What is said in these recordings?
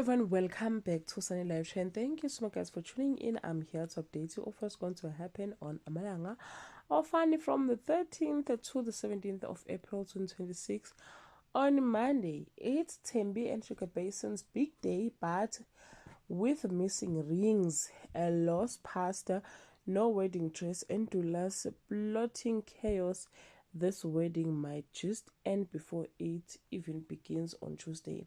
everyone, welcome back to Sunny Live Show, and thank you so much guys for tuning in. I'm here to update you of what's going to happen on Amalanga of Funny from the 13th to the 17th of April 2026. On Monday, it's Thembi and Sugar Basin's big day, but with missing rings, a lost pastor, no wedding dress, and Dula's plotting chaos. This wedding might just end before it even begins on Tuesday.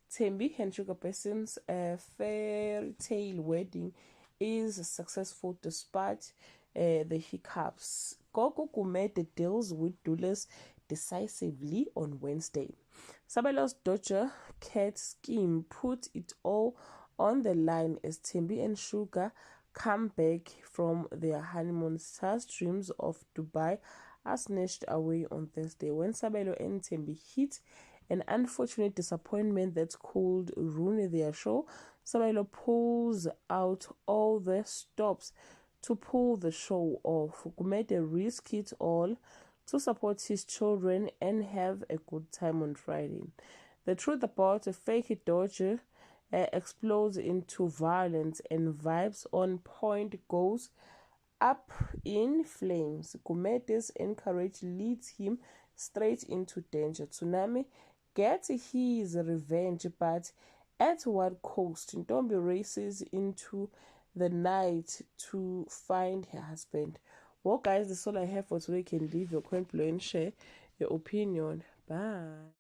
Thembi and Sugar Basin's fairy tale wedding is successful despite the hiccups. Gogo Gumede deals with Dulles decisively on Wednesday. Sabelo's daughter Cat scheme put it all on the line as Thembi and Sugar come back from their honeymoon. Star's dreams of Dubai are snatched away on Thursday when Sabelo and Thembi hit an unfortunate disappointment that could ruin their show. Sabelo pulls out all the stops to pull the show off. Gumede risked it all to support his children and have a good time on Friday. The truth about a fake daughter explodes into violence, and Vibes on Point goes up in flames. Gumede's encourage leads him straight into danger. Tsunami gets his revenge, but at what cost? Ntombi races into the night to find her husband. Well guys, that's all I have for today. You can leave your comment below and share your opinion. Bye.